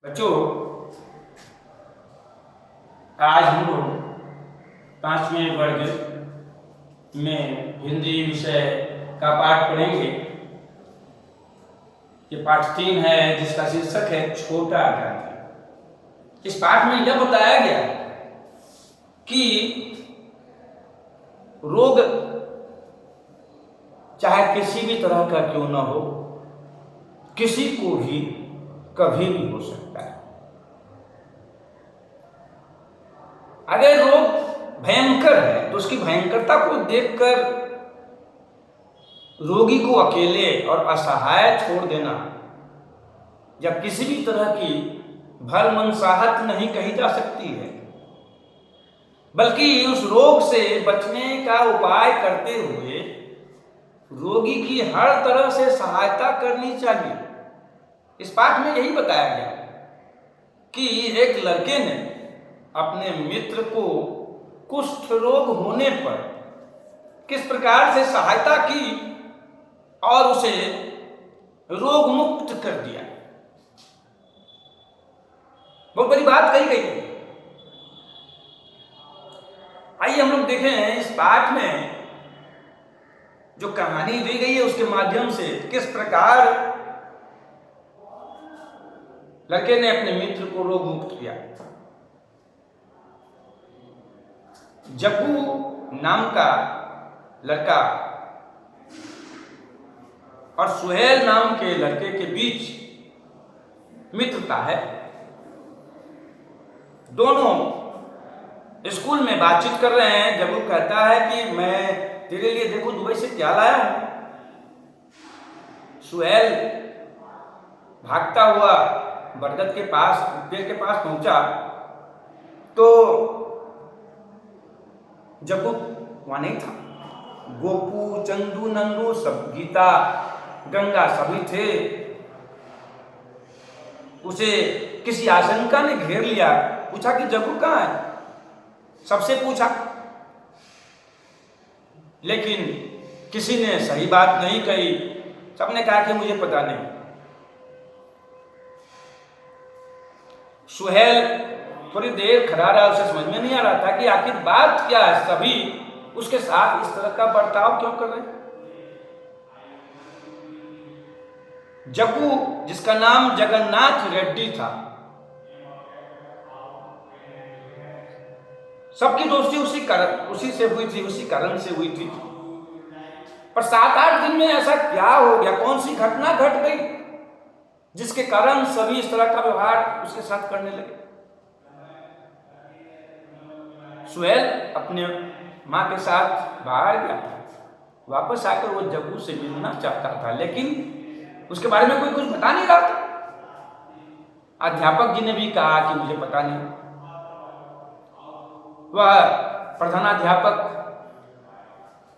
बच्चों, आज हम लोग 5वें वर्ग में हिंदी विषय का पाठ पढ़ेंगे। ये पाठ 3 है जिसका शीर्षक है छोटा गांधी। इस पाठ में यह बताया गया कि रोग चाहे किसी भी तरह का क्यों न हो, किसी को भी कभी भी हो सकता है। अगर रोग भयंकर है तो उसकी भयंकरता को देखकर रोगी को अकेले और असहाय छोड़ देना जब किसी भी तरह की भलमनसाहत नहीं कही जा सकती है, बल्कि उस रोग से बचने का उपाय करते हुए रोगी की हर तरह से सहायता करनी चाहिए। इस पाठ में यही बताया गया कि एक लड़के ने अपने मित्र को कुष्ठ रोग होने पर किस प्रकार से सहायता की और उसे रोग मुक्त कर दिया। बहुत बड़ी बात कही गई है। आइए हम लोग देखें इस पाठ में जो कहानी दी गई है उसके माध्यम से किस प्रकार लड़के ने अपने मित्र को रोग मुक्त किया। जग्गू नाम का लड़का और सुहेल नाम के लड़के के बीच मित्रता है। दोनों स्कूल में बातचीत कर रहे हैं। जग्गू कहता है कि मैं तेरे लिए देखो दुबई से क्या लाया हूं। सुहेल भागता हुआ बरगद के पास पेड़ के पास पहुंचा तो जग्गू वहां नहीं था। गोपू, चंदू, नंदू, सब, गीता, गंगा सभी थे। उसे किसी आशंका ने घेर लिया। पूछा कि जग्गू कहां है। सबसे पूछा, लेकिन किसी ने सही बात नहीं कही। सबने कहा कि मुझे पता नहीं। सुहेल थोड़ी देर खड़ा रहा। उसे समझ में नहीं आ रहा था कि आखिर बात क्या है। सभी उसके साथ इस तरह का बर्ताव क्यों कर रहे हैं। जग्गू, जिसका नाम जगन्नाथ रेड्डी था, सबकी दोस्ती उसी से हुई थी, उसी कारण से हुई थी। पर 7-8 दिन में ऐसा क्या हो गया, कौन सी घटना घट गई जिसके कारण सभी इस तरह का व्यवहार उसके साथ करने लगे। सुहेल अपने मां के साथ बाहर गया था। वापस आकर वो जग्गू से मिलना चाहता था, लेकिन उसके बारे में कोई कुछ बता नहीं रहा था। अध्यापक जी ने भी कहा कि मुझे पता नहीं। वह प्रधानाध्यापक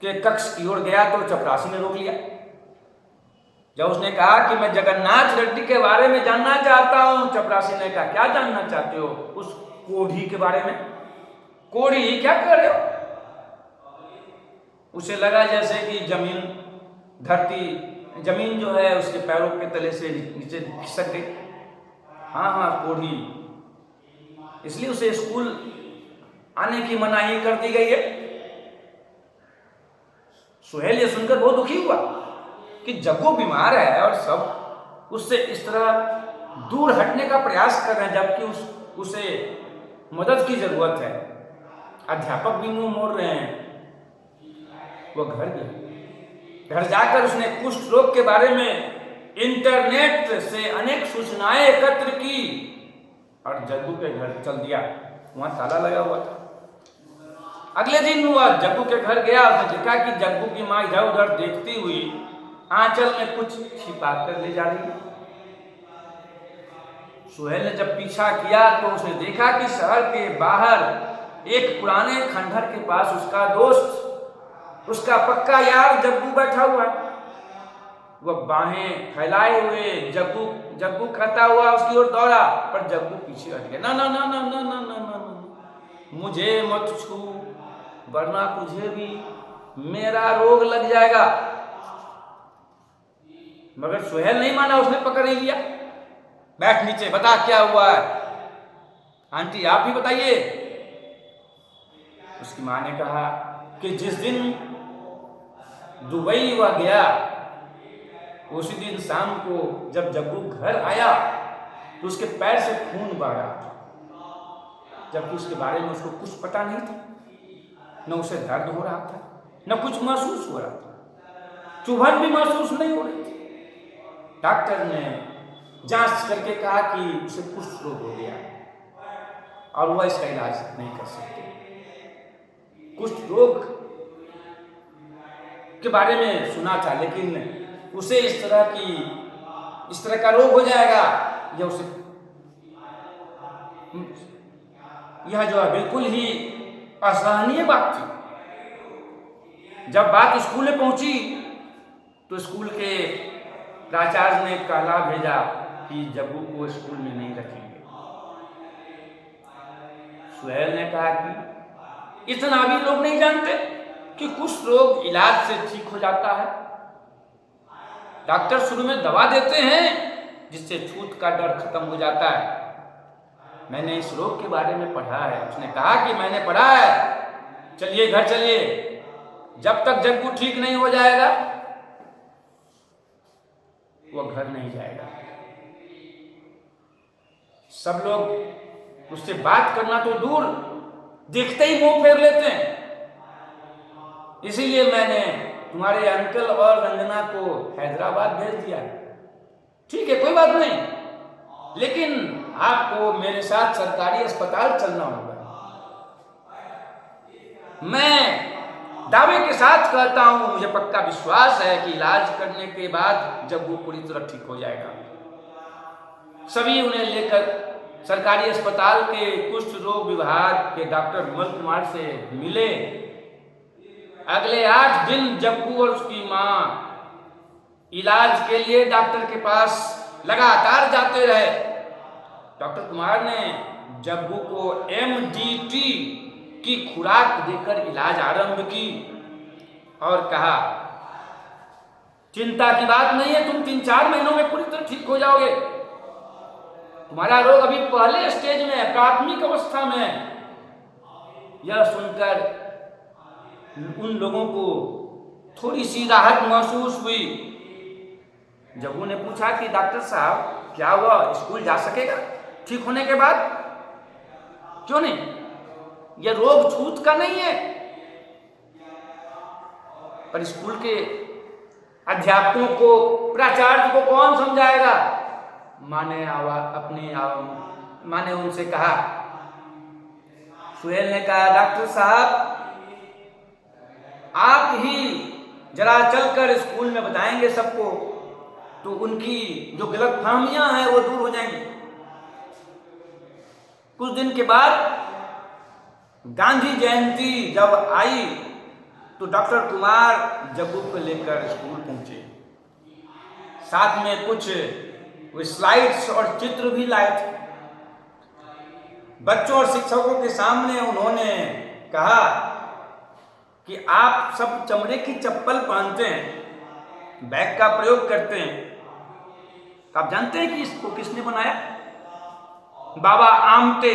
के कक्ष की ओर गया तो चपरासी ने रोक लिया। जब उसने कहा कि मैं जगन्नाथ रेड्डी के बारे में जानना चाहता हूं, चपरासी ने कहा क्या जानना चाहते हो। उस कोढ़ी के बारे में। कोढ़ी क्या कर रहे हो। उसे लगा जैसे कि जमीन जो है उसके पैरों के तले से नीचे खिसक गई। हाँ, कोढ़ी। इसलिए उसे स्कूल आने की मनाही कर दी गई है। सुहेल ये सुनकर बहुत दुखी हुआ कि जग्गू बीमार है और सब उससे इस तरह दूर हटने का प्रयास कर रहे हैं, जबकि उसे मदद की जरूरत है। अध्यापक भी मुंह मोड़ रहे हैं। वह घर गया। घर जाकर उसने कुष्ठ रोग के बारे में इंटरनेट से अनेक सूचनाएं एकत्र की और जग्गू के घर चल दिया। वहां ताला लगा हुआ था। अगले दिन वह जग्गू के घर गया। उसने देखा कि जग्गू की मां इधर उधर देखती हुई आंचल में कुछ छिपा कर ले जा रही है। सुहेल ने जब पीछा किया तो उसने देखा कि शहर के बाहर एक पुराने खंडहर के पास उसका दोस्त, उसका पक्का यार जग्गू बैठा हुआ है। वह बाहें फैलाए हुए जग्गू करता हुआ उसकी ओर दौड़ा, पर जग्गू पीछे हट गया। ना ना ना ना ना ना ना ना, मुझे मत छू, वरना तुझे भी मेरा रोग लग जाएगा। मगर सुहेल नहीं माना। उसने पकड़ ही लिया। बैठ नीचे, बता क्या हुआ है। आंटी आप ही बताइए। उसकी माँ ने कहा कि जिस दिन दुबई वह गया, उसी दिन शाम को जब जग्गू घर आया तो उसके पैर से खून बह रहा था, जबकि उसके बारे में उसको कुछ पता नहीं था। न उसे दर्द हो रहा था, न कुछ महसूस हो रहा था, चुभन भी महसूस नहीं हो रही थी। डॉक्टर ने जांच करके कहा कि उसे कुष्ठ रोग हो गया और वह इसका इलाज नहीं कर सकते। कुष्ठ रोग के बारे में सुना था, लेकिन उसे इस तरह का रोग हो जाएगा, यह जो है बिल्कुल ही असहनीय बात थी। जब बात स्कूल में पहुंची तो स्कूल के प्राचार्य ने कहला भेजा कि जग्गू को स्कूल में नहीं रखेंगे। सुहेल ने कहा कि इतना भी लोग नहीं जानते कि कुष्ठ रोग इलाज से ठीक हो जाता है। डॉक्टर शुरू में दवा देते हैं जिससे छूत का डर खत्म हो जाता है। मैंने इस रोग के बारे में पढ़ा है। उसने कहा कि मैंने पढ़ा है, चलिए घर चलिए, जब तक जग्गू ठीक नहीं हो जाएगा वह घर नहीं जाएगा। सब लोग उससे बात करना तो दूर, देखते ही मुंह फेर लेते हैं। इसीलिए मैंने तुम्हारे अंकल और रंजना को हैदराबाद भेज दिया। ठीक है, कोई बात नहीं, लेकिन आपको मेरे साथ सरकारी अस्पताल चलना होगा। मैं दावे के साथ कहता हूं, मुझे पक्का विश्वास है कि इलाज करने के बाद जब वो पूरी तरह ठीक हो जाएगा। सभी उन्हें लेकर सरकारी अस्पताल के कुष्ठ रोग विभाग के डॉक्टर विमल कुमार से मिले। अगले 8 दिन जग्गू और उसकी मां इलाज के लिए डॉक्टर के पास लगातार जाते रहे। डॉक्टर कुमार ने जग्गू को MDT की खुराक देकर इलाज आरंभ की और कहा, चिंता की बात नहीं है, तुम 3-4 महीनों में पूरी तरह ठीक हो जाओगे। तुम्हारा रोग अभी पहले स्टेज में है, प्राथमिक अवस्था में है। यह सुनकर उन लोगों को थोड़ी सी राहत महसूस हुई। जग्गू ने पूछा कि डॉक्टर साहब क्या हुआ, स्कूल जा सकेगा ठीक होने के बाद? क्यों नहीं, यह रोग छूत का नहीं है। पर स्कूल के अध्यापकों को, प्राचार्य को कौन समझाएगा? माँ ने उनसे कहा। सुहेल ने कहा, डॉक्टर साहब आप ही जरा चलकर स्कूल में बताएंगे सबको, तो उनकी जो गलतफहमियां हैं वो दूर हो जाएंगी। कुछ दिन के बाद गांधी जयंती जब आई तो डॉक्टर कुमार जग्गू को लेकर स्कूल पहुंचे। साथ में कुछ स्लाइड्स और चित्र भी लाए थे। बच्चों और शिक्षकों के सामने उन्होंने कहा कि आप सब चमड़े की चप्पल पहनते हैं, बैग का प्रयोग करते हैं। आप जानते हैं कि इसको किसने बनाया? बाबा आमटे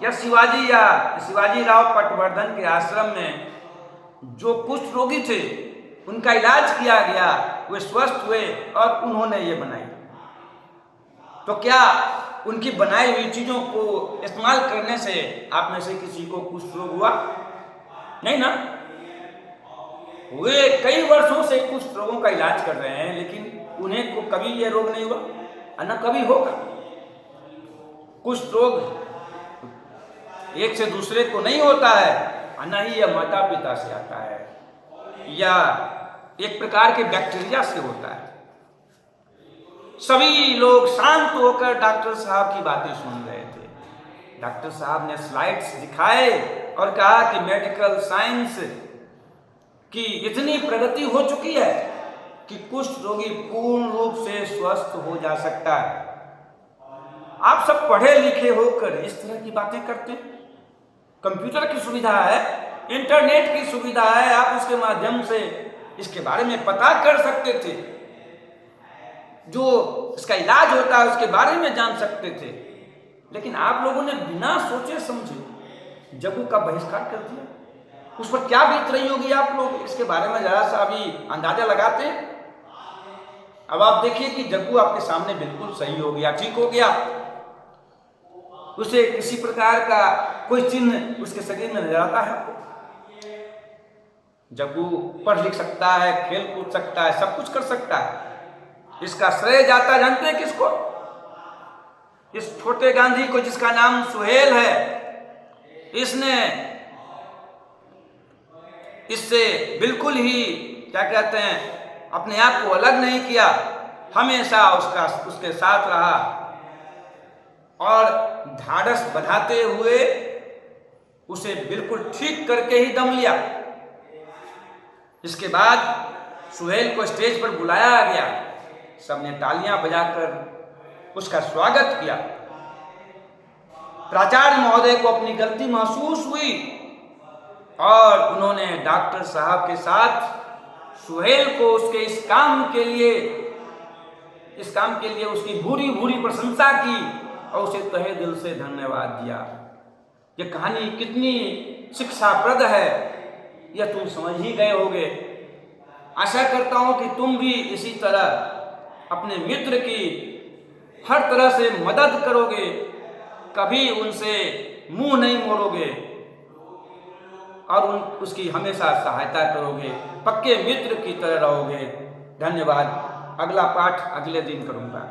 या शिवाजी राव पटवर्धन के आश्रम में जो कुष्ठ रोगी थे उनका इलाज किया गया, वे स्वस्थ हुए और उन्होंने ये बनाई। तो क्या उनकी बनाई हुई चीजों को इस्तेमाल करने से आप में से किसी को कुष्ठ रोग हुआ? नहीं ना। वे कई वर्षों से कुष्ठ रोगों का इलाज कर रहे हैं, लेकिन उन्हें को कभी यह रोग नहीं हुआ और न कभी होगा। कुष्ठ रोग एक से दूसरे को नहीं होता है, न ही यह माता पिता से आता है या एक प्रकार के बैक्टीरिया से होता है। सभी लोग शांत होकर डॉक्टर साहब की बातें सुन रहे थे। डॉक्टर साहब ने स्लाइड्स दिखाए और कहा कि मेडिकल साइंस की इतनी प्रगति हो चुकी है कि कुष्ठ रोगी पूर्ण रूप से स्वस्थ हो जा सकता है। आप सब पढ़े लिखे होकर इस तरह की बातें करते हैं। कंप्यूटर की सुविधा है, इंटरनेट की सुविधा है, आप उसके माध्यम से इसके बारे में पता कर सकते थे। जो इसका इलाज होता है उसके बारे में जान सकते थे, लेकिन आप लोगों ने बिना सोचे समझे जग्गू का बहिष्कार कर दिया। उस पर क्या बीत रही होगी आप लोग इसके बारे में जरा सा अभी अंदाजा लगाते हैं। अब आप देखिए कि जग्गू आपके सामने बिल्कुल सही हो गया, ठीक हो गया, उसे किसी प्रकार का कोई चिन्ह उसके शरीर में नजर आता है आपको। जग्गू पढ़ लिख सकता है, खेल कूद सकता है, सब कुछ कर सकता है। इसका श्रेय जाता जानते हैं किसको? इस छोटे गांधी को जिसका नाम सुहेल है। इसने इससे बिल्कुल ही क्या कहते हैं अपने आप को अलग नहीं किया, हमेशा उसके साथ रहा और ढाढ़स बढ़ाते हुए उसे बिल्कुल ठीक करके ही दम लिया। इसके बाद सुहेल को स्टेज पर बुलाया गया, सबने तालियां बजाकर उसका स्वागत किया। प्राचार्य महोदय को अपनी गलती महसूस हुई और उन्होंने डॉक्टर साहब के साथ सुहेल को उसके इस काम के लिए उसकी भूरी भूरी प्रशंसा की और उसे तहे दिल से धन्यवाद दिया। ये कहानी कितनी शिक्षाप्रद है यह तुम समझ ही गए होगे। आशा करता हूं कि तुम भी इसी तरह अपने मित्र की हर तरह से मदद करोगे, कभी उनसे मुंह नहीं मोड़ोगे और उसकी हमेशा सहायता करोगे, पक्के मित्र की तरह रहोगे। धन्यवाद। अगला पाठ अगले दिन करूंगा।